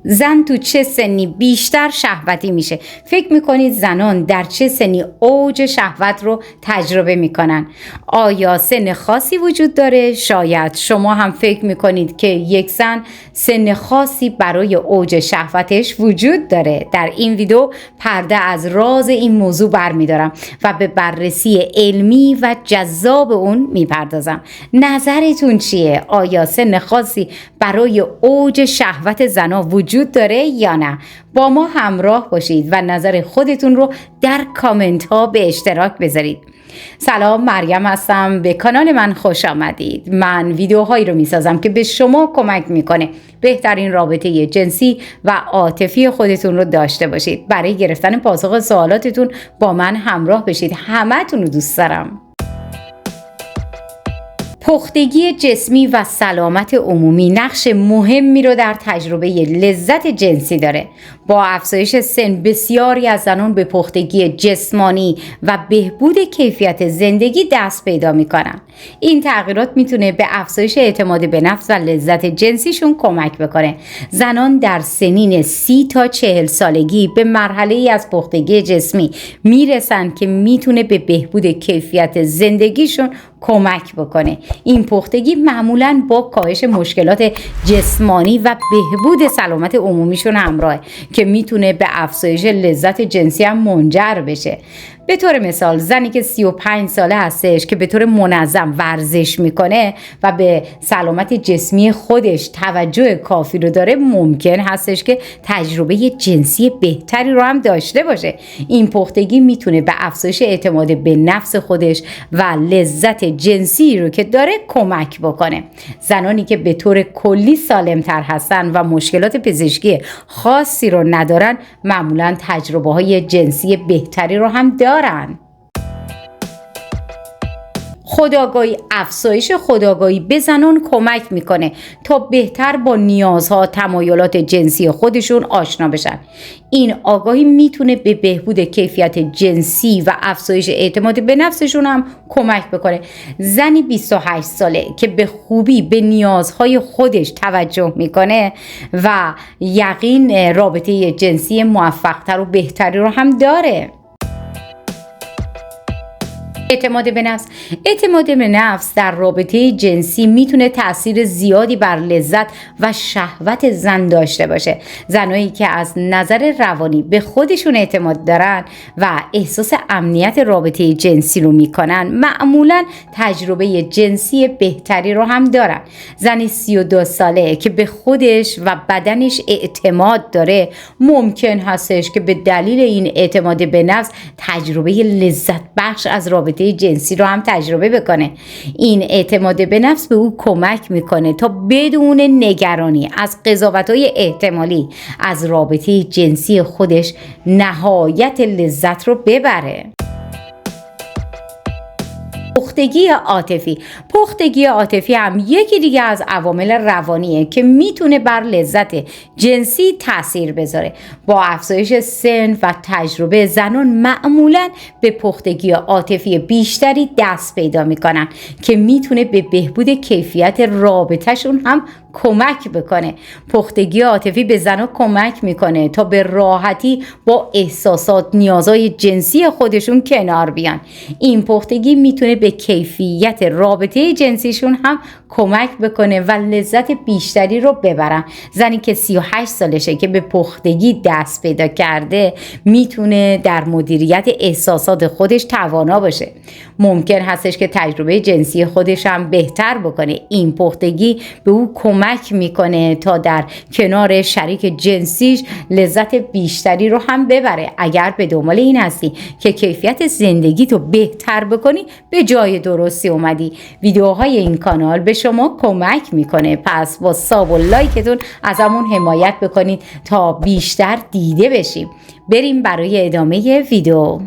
زن تو چه سنی بیشتر شهوتی میشه؟ فکر میکنید زنان در چه سنی اوج شهوت رو تجربه میکنن؟ آیا سن خاصی وجود داره؟ شاید شما هم فکر میکنید که یک زن سن خاصی برای اوج شهوتش وجود داره. در این ویدیو پرده از راز این موضوع برمیدارم و به بررسی علمی و جذاب اون میپردازم. نظرتون چیه؟ آیا سن خاصی برای اوج شهوت زنا وجود داره یا نه؟ با ما همراه باشید و نظر خودتون رو در کامنت ها به اشتراک بذارید. سلام، مریم هستم. به کانال من خوش آمدید. من ویدیوهایی رو میسازم که به شما کمک میکنه بهترین رابطه جنسی و عاطفی خودتون رو داشته باشید. برای گرفتن پاسخ سوالاتتون با من همراه بشید. همتون رو دوست دارم. پختگی جسمی و سلامت عمومی نقش مهمی رو در تجربه لذت جنسی داره. با افزایش سن بسیاری از زنان به پختگی جسمانی و بهبود کیفیت زندگی دست پیدا میکنن. این تغییرات میتونه به افزایش اعتماد به نفس و لذت جنسیشون کمک بکنه. زنان در سنین 30 تا 40 سالگی به مرحله ای از پختگی جسمی میرسن که میتونه به بهبود کیفیت زندگیشون کمک بکنه. این پختگی معمولاً با کاهش مشکلات جسمانی و بهبود سلامت عمومیشون همراهه که میتونه به افزایش لذت جنسی هم منجر بشه. به طور مثال زنی که 35 ساله هستش که به طور منظم ورزش میکنه و به سلامت جسمی خودش توجه کافی رو داره، ممکن هستش که تجربه جنسی بهتری رو هم داشته باشه. این پختگی میتونه به افزایش اعتماد به نفس خودش و لذت جنسی رو که داره کمک بکنه. زنانی که به طور کلی سالمتر هستن و مشکلات پزشکی خاصی رو ندارن، معمولاً تجربه های جنسی بهتری رو هم دارن. خودآگاهی، افزایش خودآگاهی به زنان کمک میکنه تا بهتر با نیازها، تمایلات جنسی خودشون آشنا بشن. این آگاهی میتونه به بهبود کیفیت جنسی و افزایش اعتماد به نفسشون هم کمک بکنه. زنی 28 ساله که به خوبی به نیازهای خودش توجه میکنه و یقین رابطه جنسی موفق‌تر و بهتری رو هم داره. اعتماد به نفس در رابطه جنسی میتونه تأثیر زیادی بر لذت و شهوت زن داشته باشه. زنایی که از نظر روانی به خودشون اعتماد دارن و احساس امنیت رابطه جنسی رو میکنن، معمولاً تجربه جنسی بهتری رو هم دارن. زنی 32 ساله که به خودش و بدنش اعتماد داره، ممکن هستش که به دلیل این اعتماد به نفس تجربه لذت بخش از رابطه جنسی رو هم تجربه بکنه. این اعتماد به نفس به او کمک میکنه تا بدون نگرانی از قضاوت‌های احتمالی از رابطه جنسی خودش نهایت لذت رو ببره. پختگی عاطفی هم یکی دیگه از عوامل روانیه که میتونه بر لذت جنسی تاثیر بذاره. با افزایش سن و تجربه، زنان معمولاً به پختگی عاطفی بیشتری دست پیدا میکنن که میتونه به بهبود کیفیت رابطهشون هم کمک بکنه. پختگی عاطفی به زنها کمک میکنه تا به راحتی با احساسات، نیازهای جنسی خودشون کنار بیان. این پختگی میتونه به کیفیت رابطه جنسیشون هم کمک بکنه و لذت بیشتری رو ببرن. زنی که 38 سالشه که به پختگی دست پیدا کرده، میتونه در مدیریت احساسات خودش توانا باشه. ممکن هستش که تجربه جنسی خودش هم بهتر بکنه. این پختگی به او کمک میکنه تا در کنار شریک جنسیش لذت بیشتری رو هم ببره. اگر به دنبال این هستی که کیفیت زندگی تو بهتر بکنی، به جای درستی اومدی. ویدیوهای این کانال به شما کمک میکنه، پس با ساب و لایکتون ازمون حمایت بکنید تا بیشتر دیده بشیم. بریم برای ادامه ویدیو.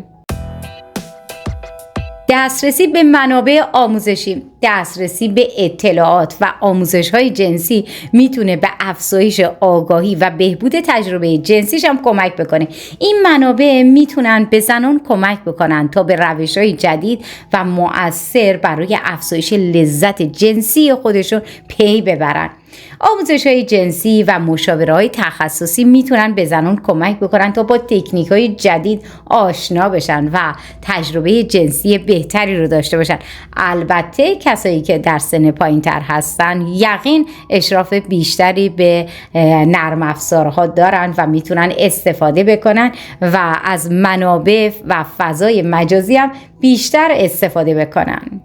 دسترسی به منابع آموزشی. دسترسی به اطلاعات و آموزش‌های جنسی میتونه به افزایش آگاهی و بهبود تجربه جنسیش هم کمک بکنه. این منابع میتونن به زنان کمک بکنن تا به روش‌های جدید و مؤثر برای افزایش لذت جنسی خودشون پی ببرن. آموزش‌های جنسی و مشاوره‌های تخصصی میتونن به زنان کمک بکنن تا با تکنیک‌های جدید آشنا بشن و تجربه جنسی بهتری رو داشته باشن. البته کسایی که در سن پایین‌تر هستن یقین اشراف بیشتری به نرم افزارها دارن و میتونن استفاده بکنن و از منابع و فضای مجازی هم بیشتر استفاده بکنن.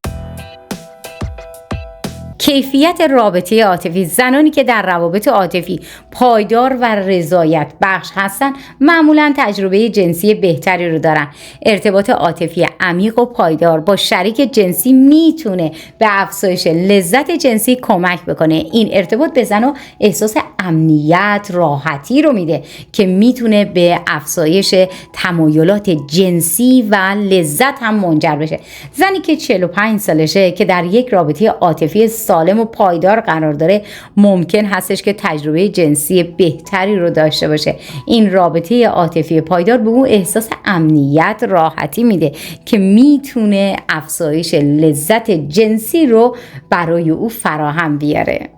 کیفیت رابطه عاطفی: زنانی که در روابط عاطفی پایدار و رضایت بخش هستند معمولاً تجربه جنسی بهتری رو دارن. ارتباط عاطفی عمیق و پایدار با شریک جنسی میتونه به افزایش لذت جنسی کمک بکنه. این ارتباط به زنها احساس امنیت، راحتی رو میده که میتونه به افزایش تمایلات جنسی و لذت هم منجر بشه. زنی که 45 سالشه که در یک رابطه عاطفی سالم و پایدار قرار داره ممکن هستش که تجربه جنسی بهتری رو داشته باشه. این رابطه عاطفی پایدار به او احساس امنیت، راحتی میده که میتونه افزایش لذت جنسی رو برای او فراهم بیاره.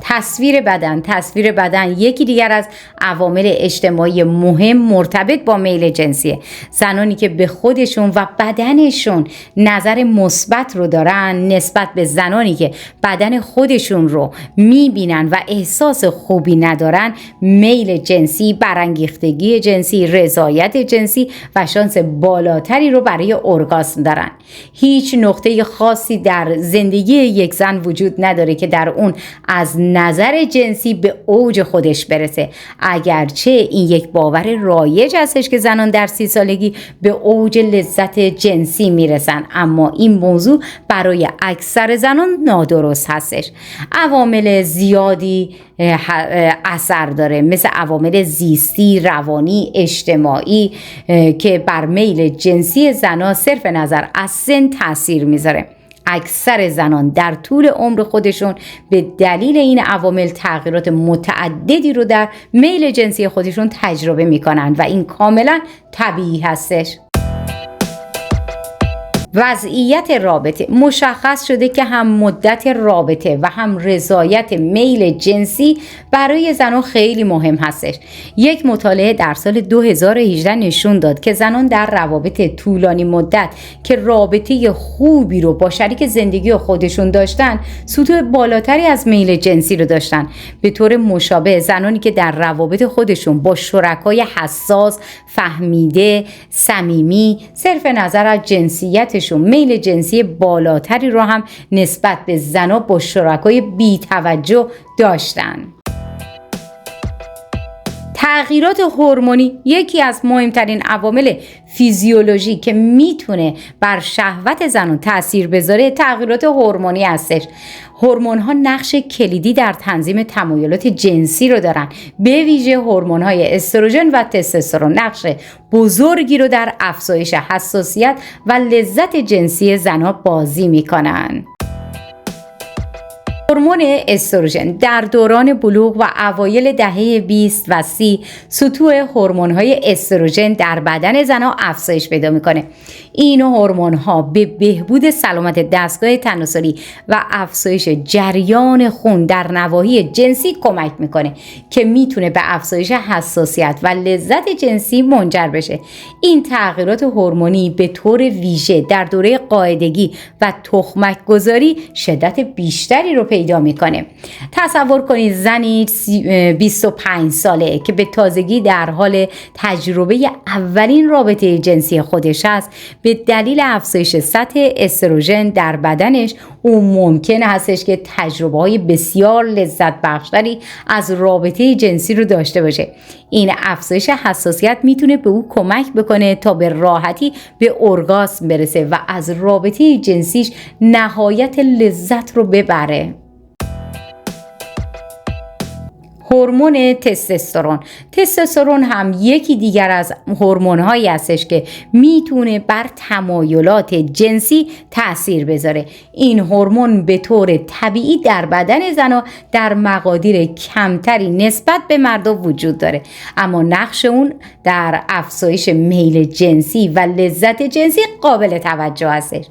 تصویر بدن یکی دیگر از عوامل اجتماعی مهم مرتبط با میل جنسیه. زنانی که به خودشون و بدنشون نظر مثبت رو دارن نسبت به زنانی که بدن خودشون رو میبینن و احساس خوبی ندارن، میل جنسی، برانگیختگی جنسی، رضایت جنسی و شانس بالاتری رو برای ارگاسم دارن. هیچ نقطه خاصی در زندگی یک زن وجود نداره که در اون از نظر جنسی به اوج خودش برسه. اگرچه این یک باور رایج هستش که زنان در 30 سالگی به اوج لذت جنسی میرسن، اما این موضوع برای اکثر زنان نادرست هستش. عوامل زیادی اثر داره، مثل عوامل زیستی، روانی، اجتماعی که بر میل جنسی زنان صرف نظر از سن تاثیر میذاره. اکثر زنان در طول عمر خودشون به دلیل این عوامل تغییرات متعددی رو در میل جنسی خودشون تجربه میکنن و این کاملا طبیعی هستش. وضعیت رابطه: مشخص شده که هم مدت رابطه و هم رضایت میل جنسی برای زنان خیلی مهم هستش. یک مطالعه در سال 2018 نشون داد که زنان در روابط طولانی مدت که رابطه خوبی رو با شریک زندگی خودشون داشتن، سطوح بالاتری از میل جنسی رو داشتن. به طور مشابه زنانی که در روابط خودشون با شرکای حساس، فهمیده، صمیمی، صرف نظر از جنسیتشون میل جنسی بالاتری رو هم نسبت به زنها با شرکای بی‌توجه داشتن. تغییرات هورمونی یکی از مهمترین عوامل فیزیولوژی که میتونه بر شهوت زنان تأثیر بذاره تغییرات هورمونی هستش. هورمون‌ها نقش کلیدی در تنظیم تمایلات جنسی رو دارن. به ویژه هورمون‌های استروژن و تستوسترون نقش بزرگی رو در افزایش حساسیت و لذت جنسی زنها بازی میکنن. هورمون استروژن در دوران بلوغ و اوایل دهه 20 و 30 سطوح هورمون‌های استروژن در بدن زنها افزایش پیدا میکنه. این هورمون‌ها به بهبود سلامت دستگاه تناسلی و افزایش جریان خون در نواحی جنسی کمک میکنه که میتونه به افزایش حساسیت و لذت جنسی منجر بشه. این تغییرات هورمونی به طور ویژه در دوره قاعدگی و تخمک گذاری شدت بیشتری رو پیدا میکنه. تصور کنید زنی 25 ساله که به تازگی در حال تجربه اولین رابطه جنسی خودش است، به دلیل افزایش سطح استروژن در بدنش او ممکن هستش که تجربه‌های بسیار لذت بخشتری از رابطه جنسی رو داشته باشه. این افزایش حساسیت میتونه به او کمک بکنه تا به راحتی به ارگاسم برسه و از رابطه جنسیش نهایت لذت رو ببره. هورمون تستوسترون. تستوسترون هم یکی دیگر از هورمون‌هایی هستش که میتونه بر تمایلات جنسی تأثیر بذاره. این هورمون به طور طبیعی در بدن زن‌ها در مقادیر کمتری نسبت به مردا وجود داره، اما نقش اون در افزایش میل جنسی و لذت جنسی قابل توجه هستش.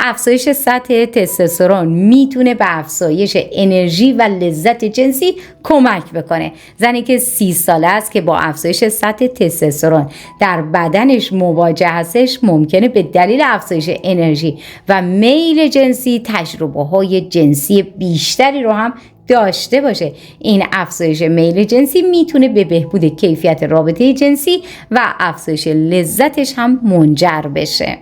افزایش سطح تستوسترون میتونه به افزایش انرژی و لذت جنسی کمک بکنه. زنی که 30 ساله است که با افزایش سطح تستوسترون در بدنش مواجه هستش ممکنه به دلیل افزایش انرژی و میل جنسی تجربه‌های جنسی بیشتری رو هم داشته باشه. این افزایش میل جنسی میتونه به بهبود کیفیت رابطه جنسی و افزایش لذتش هم منجر بشه.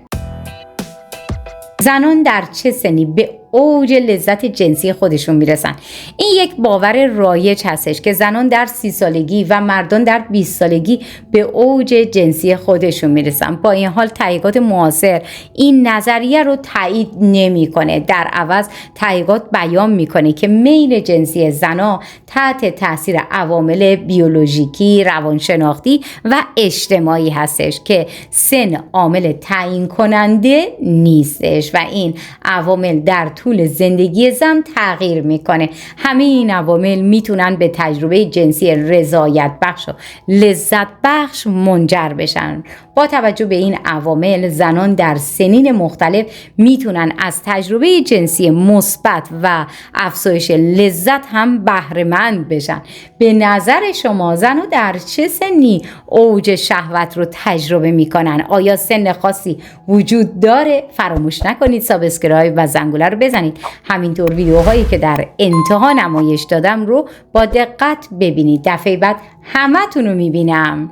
زنان در چه سنی به اوج لذت جنسی خودشون میرسن؟ این یک باور رایج هستش که زنان در 30 سالگی و مردان در 20 سالگی به اوج جنسی خودشون میرسن. با این حال تحقیقات معاصر این نظریه رو تایید نمیکنه. در عوض تحقیقات بیان میکنه که میل جنسی زنان تحت تاثیر عوامل بیولوژیکی، روانشناختی و اجتماعی هستش که سن عامل تعیین کننده نیستش و این عوامل در طول زندگی زن تغییر میکنه. همه این عوامل میتونن به تجربه جنسی رضایت بخش و لذت بخش منجر بشن. با توجه به این عوامل زنان در سنین مختلف میتونن از تجربه جنسی مثبت و افزایش لذت هم بهره مند بشن. به نظر شما زنها در چه سنی اوج شهوت رو تجربه میکنن؟ آیا سن خاصی وجود داره؟ فراموش نکنید سابسکرایب و زنگوله رو بزنید. همینطور ویدیوهایی که در انتها نمایش دادم رو با دقت ببینید. دفعه بعد همتون رو میبینم.